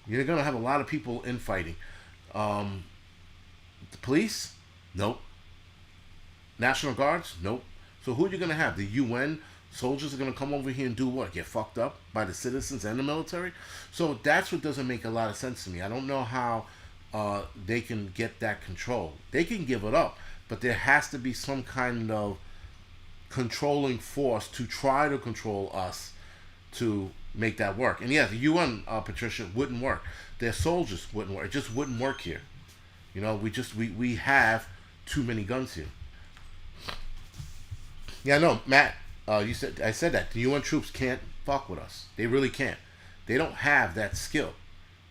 You're going to have a lot of people infighting. The police? Nope. National Guards? Nope. So who are you going to have? The UN soldiers are going to come over here and do what? Get fucked up by the citizens and the military? So that's what doesn't make a lot of sense to me. I don't know how they can get that control. They can give it up, but there has to be some kind of controlling force to try to control us to make that work. And yeah, the UN, Patricia, wouldn't work. Their soldiers wouldn't work. It just wouldn't work here. You know, we have too many guns here. Yeah, no, Matt, I said that. The UN troops can't fuck with us. They really can't. They don't have that skill.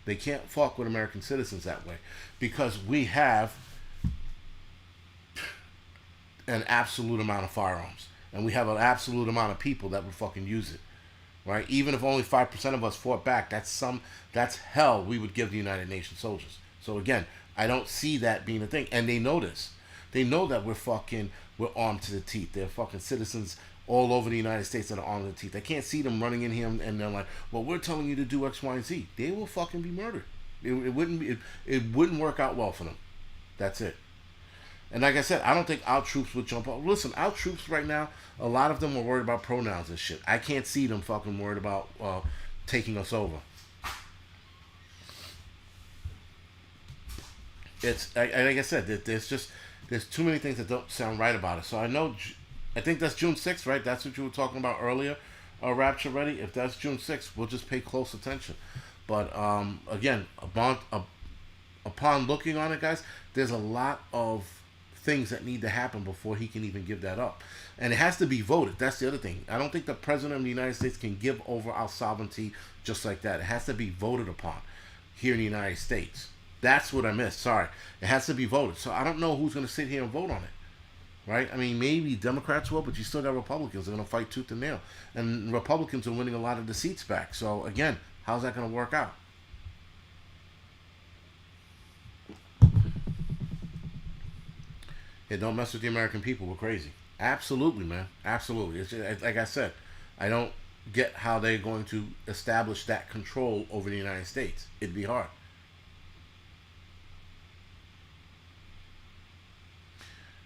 They can't fuck with American citizens that way because we have an absolute amount of firearms and we have an absolute amount of people that would fucking use it, right? Even if only 5% of us fought back, that's hell we would give the United Nations soldiers. So again, I don't see that being a thing, and they know this. They know that we're armed to the teeth. They're fucking citizens all over the United States that are armed to the teeth. I can't see them running in here and they're like, well, we're telling you to do X, Y, and Z. They will fucking be murdered. It wouldn't work out well for them. That's it. And like I said, I don't think our troops would jump up. Listen, our troops right now, a lot of them are worried about pronouns and shit. I can't see them fucking worried about taking us over. It's like I said, there's too many things that don't sound right about it. So I think that's June 6th, right? That's what you were talking about earlier, Rapture Ready. If that's June 6th, we'll just pay close attention. But again, upon looking on it, guys, there's a lot of things that need to happen before he can even give that up. And it has to be voted. That's the other thing. I don't think the President of the United States can give over our sovereignty just like that. It has to be voted upon here in the United States. That's what I missed. Sorry. It has to be voted. So I don't know who's going to sit here and vote on it. right? I mean, maybe Democrats will, but you still got Republicans that are going to fight tooth and nail. And Republicans are winning a lot of the seats back. So, again, how's that going to work out? Yeah, don't mess with the American people. We're crazy. Absolutely, man. Absolutely. It's just, like I said, I don't get how they're going to establish that control over the United States. It'd be hard.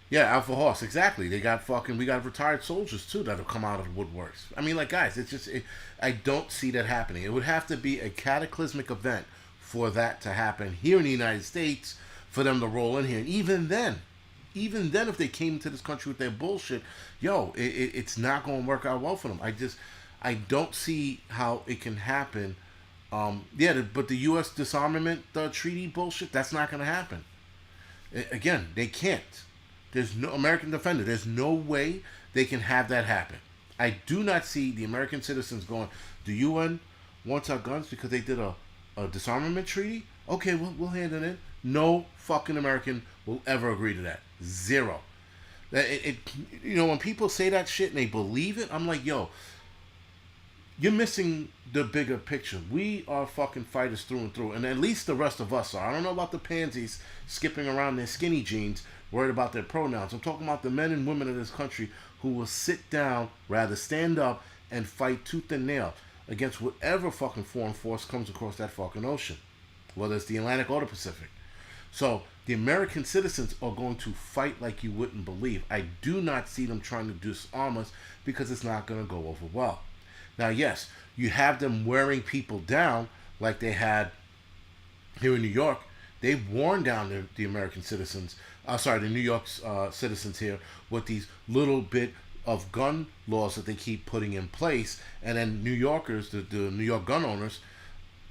Yeah, Alpha Horse, exactly. They got fucking. We got retired soldiers too that have come out of the woodworks. I mean, like guys, it's just. I don't see that happening. It would have to be a cataclysmic event for that to happen here in the United States for them to roll in here. And even then, if they came to this country with their bullshit, yo, it's not going to work out well for them. I don't see how it can happen. Yeah, but the U.S. disarmament treaty bullshit, that's not going to happen. Again, they can't. There's no American defender. There's no way they can have that happen. I do not see the American citizens going, the UN wants our guns because they did a disarmament treaty? Okay, we'll hand it in. No fucking American will ever agree to that. Zero. When people say that shit and they believe it, I'm like, yo, you're missing the bigger picture. We are fucking fighters through and through, and at least the rest of us are. I don't know about the pansies skipping around their skinny jeans, worried about their pronouns. I'm talking about the men and women of this country who will sit down, rather stand up, and fight tooth and nail against whatever fucking foreign force comes across that fucking ocean, whether it's the Atlantic or the Pacific. So the American citizens are going to fight like you wouldn't believe. I do not see them trying to disarm us because it's not going to go over well. Now, yes, you have them wearing people down like they had here in New York. They've worn down the American citizens, the New York citizens here with these little bit of gun laws that they keep putting in place. And then New Yorkers, the New York gun owners,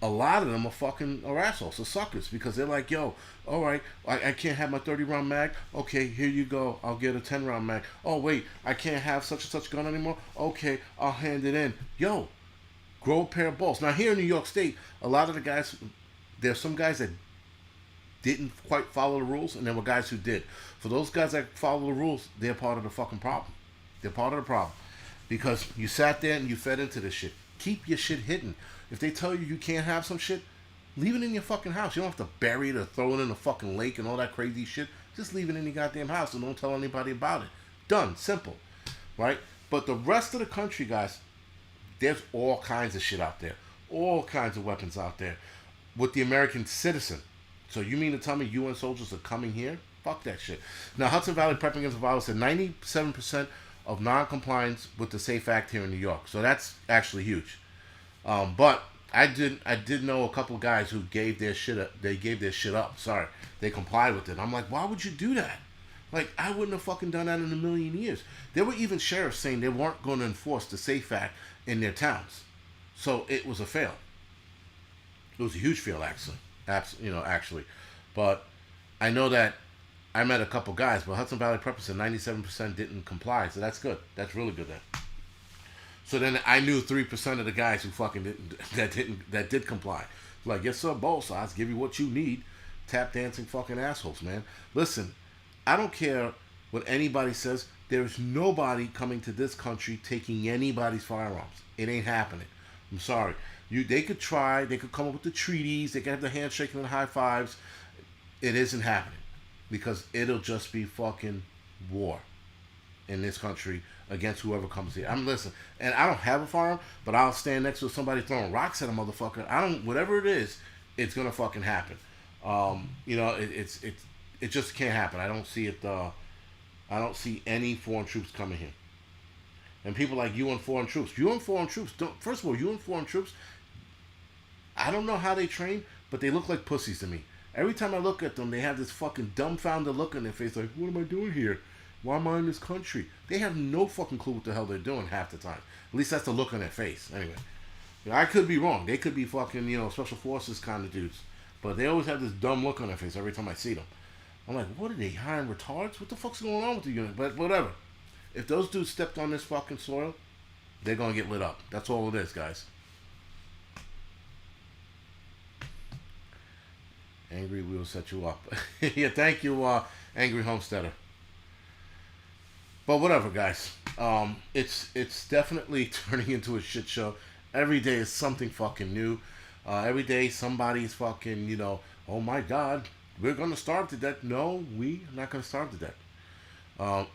a lot of them are assholes, are suckers, because they're like, yo, all right, I can't have my 30-round mag. Okay, here you go. I'll get a 10-round mag. Oh, wait, I can't have such and such gun anymore. Okay, I'll hand it in. Yo, grow a pair of balls. Now, here in New York State, a lot of the guys, there's some guys that didn't quite follow the rules, and there were guys who did. For those guys that follow the rules, they're part of the fucking problem. They're part of the problem. Because you sat there and you fed into this shit. Keep your shit hidden. If they tell you you can't have some shit, leave it in your fucking house. You don't have to bury it or throw it in a fucking lake and all that crazy shit. Just leave it in your goddamn house and don't tell anybody about it. Done. Simple. Right? But the rest of the country, guys, there's all kinds of shit out there. All kinds of weapons out there with the American citizen. So you mean to tell me UN soldiers are coming here? Fuck that shit. Now, Hudson Valley Prepping Against Violence said 97% of non-compliance with the SAFE Act here in New York. So that's actually huge. But I did know a couple guys who gave their shit up. They gave their shit up. Sorry, they complied with it. I'm like, why would you do that? Like, I wouldn't have fucking done that in a million years. There were even sheriffs saying they weren't going to enforce the SAFE Act in their towns. So it was a fail. It was a huge fail, actually. Actually. But I know that I met a couple guys, but Hudson Valley Preppers said 97% didn't comply. So that's good. That's really good then. So then I knew 3% of the guys who fucking that did comply. Like, yes sir, both sides give you what you need. Tap dancing fucking assholes, man. Listen, I don't care what anybody says. There's nobody coming to this country taking anybody's firearms. It ain't happening. I'm sorry. They could try. They could come up with the treaties. They could have the handshaking and the high fives. It isn't happening because it'll just be fucking war in this country against whoever comes here. Listen, and I don't have a firearm, but I'll stand next to somebody throwing rocks at a motherfucker. Whatever it is, it's gonna fucking happen. It just can't happen. I don't see it. I don't see any foreign troops coming here. And people like UN foreign troops. UN foreign troops don't. First of all, UN foreign troops. I don't know how they train, but they look like pussies to me. Every time I look at them, they have this fucking dumbfounded look on their face, like, what am I doing here? Why am I in this country? They have no fucking clue what the hell they're doing half the time. At least that's the look on their face. Anyway, I could be wrong. They could be fucking, special forces kind of dudes. But they always have this dumb look on their face every time I see them. I'm like, what are they, hiring retards? What the fuck's going on with the unit? But whatever. If those dudes stepped on this fucking soil, they're going to get lit up. That's all it is, guys. Angry, we will set you up. Yeah, thank you, Angry Homesteader. But whatever, guys. It's definitely turning into a shit show. Every day is something fucking new. Every day somebody's fucking, oh my god, we're gonna starve to death. No, we are not gonna starve to death. Um,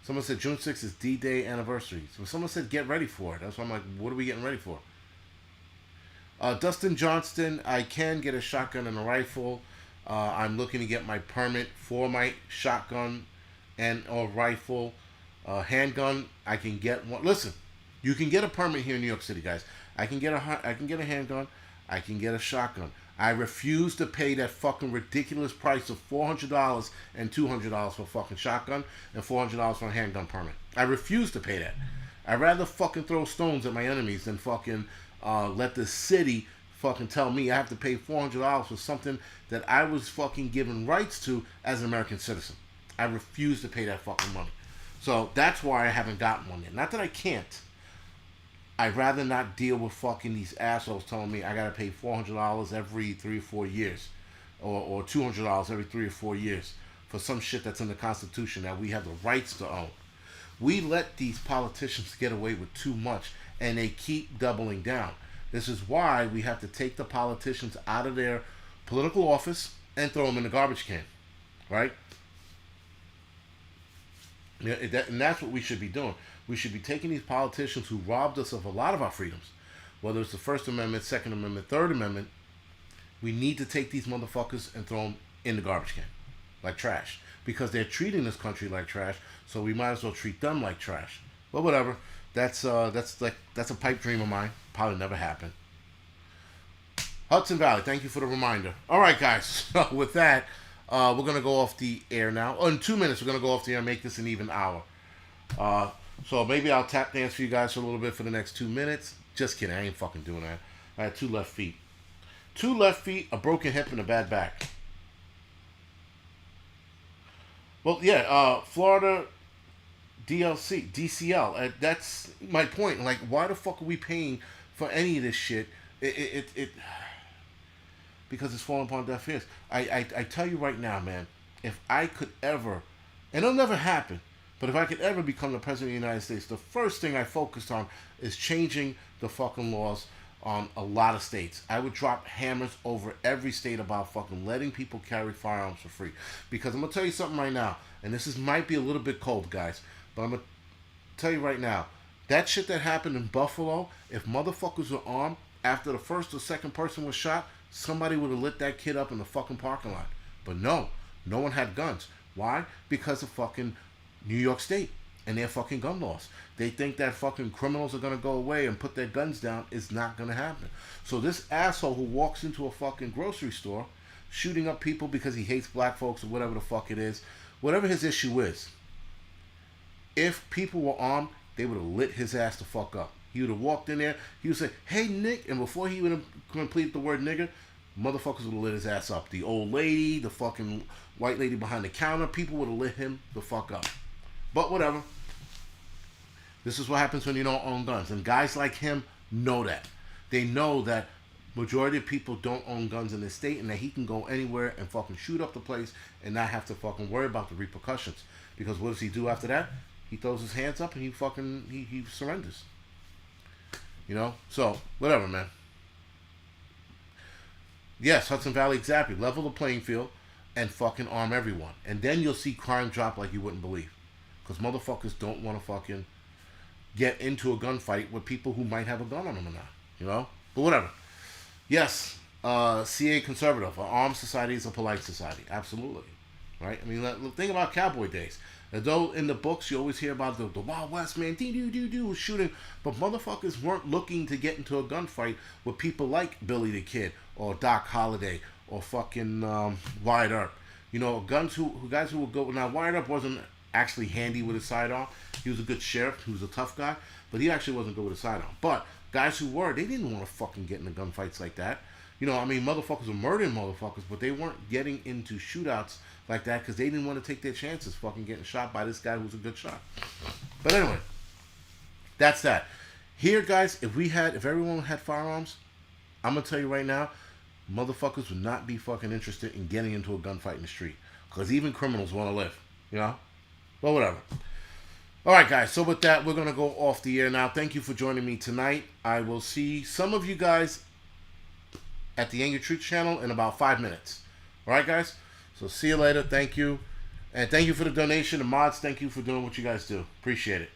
Someone said June 6th is D-Day anniversary. So someone said get ready for it. That's why I'm like, what are we getting ready for? Dustin Johnston, I can get a shotgun and a rifle. I'm looking to get my permit for my shotgun and or rifle. Handgun, I can get one. Listen, you can get a permit here in New York City, guys. I can get a handgun. I can get a shotgun. I refuse to pay that fucking ridiculous price of $400 and $200 for a fucking shotgun and $400 for a handgun permit. I refuse to pay that. I'd rather fucking throw stones at my enemies than fucking let the city fucking tell me I have to pay $400 for something that I was fucking given rights to as an American citizen. I refuse to pay that fucking money. So that's why I haven't gotten one yet. Not that I can't. I'd rather not deal with fucking these assholes telling me I gotta pay $400 every 3 or 4 years, or $200 every 3 or 4 years for some shit that's in the Constitution that we have the rights to own. We let these politicians get away with too much, and they keep doubling down. This is why we have to take the politicians out of their political office and throw them in the garbage can, right? Yeah, and that's what we should be doing. We should be taking these politicians who robbed us of a lot of our freedoms, whether it's the First Amendment, Second Amendment, Third Amendment. We need to take these motherfuckers and throw them in the garbage can, like trash, because they're treating this country like trash. So we might as well treat them like trash. But whatever. That's a pipe dream of mine. Probably never happen. Hudson Valley, thank you for the reminder. All right, guys. So with that, we're gonna go off the air now. Oh, in 2 minutes, we're gonna go off the air and make this an even hour. So maybe I'll tap dance for you guys for a little bit for the next 2 minutes. Just kidding, I ain't fucking doing that. I had 2 left feet. 2 left feet, a broken hip, and a bad back. Well, yeah, Florida DCL. That's my point. Like, why the fuck are we paying for any of this shit? Because it's falling upon deaf ears. I tell you right now, man, if I could ever, and it'll never happen, but if I could ever become the president of the United States, the first thing I focused on is changing the fucking laws on a lot of states. I would drop hammers over every state about fucking letting people carry firearms for free. Because I'm going to tell you something right now, and might be a little bit cold, guys, but I'm going to tell you right now, that shit that happened in Buffalo, if motherfuckers were armed, after the first or second person was shot, somebody would have lit that kid up in the fucking parking lot. But no one had guns. Why? Because of fucking New York State and their fucking gun laws. They think that fucking criminals are going to go away and put their guns down. It's not going to happen. So this asshole who walks into a fucking grocery store shooting up people because he hates black folks or whatever the fuck it is, whatever his issue is, if people were armed, they would have lit his ass the fuck up. He would have walked in there, he would say, hey Nick, and before he would have completed the word nigger, motherfuckers would have lit his ass up. The old lady, the fucking white lady behind the counter, people would have lit him the fuck up. But whatever. This is what happens when you don't own guns. And guys like him know that. They know that majority of people don't own guns in this state and that he can go anywhere and fucking shoot up the place and not have to fucking worry about the repercussions. Because what does he do after that? He throws his hands up and he surrenders. You know? So, whatever, man. Yes, Hudson Valley, exactly. Level the playing field and fucking arm everyone. And then you'll see crime drop like you wouldn't believe. Because motherfuckers don't want to fucking get into a gunfight with people who might have a gun on them or not. You know? But whatever. Yes, CA conservative. An armed society is a polite society. Absolutely. Right? I mean, think about cowboy days. Although in the books you always hear about the Wild West, man, doo shooting. But motherfuckers weren't looking to get into a gunfight with people like Billy the Kid or Doc Holliday or fucking Wyatt Earp. You know, guys who would go. Now, Wyatt Earp wasn't actually handy with his sidearm. He was a good sheriff. He was a tough guy. But he actually wasn't good with his sidearm. But guys who were, they didn't want to fucking get into gunfights like that. You know, I mean, motherfuckers were murdering motherfuckers, but they weren't getting into shootouts like that because they didn't want to take their chances fucking getting shot by this guy who's a good shot. But anyway, that's that. Here, guys, if everyone had firearms, I'm going to tell you right now, motherfuckers would not be fucking interested in getting into a gunfight in the street. Because even criminals want to live, you know? Well, whatever. All right, guys. So with that, we're going to go off the air now. Thank you for joining me tonight. I will see some of you guys at the Angry Truth channel in about 5 minutes. All right, guys? So see you later. Thank you. And thank you for the donation. The mods, thank you for doing what you guys do. Appreciate it.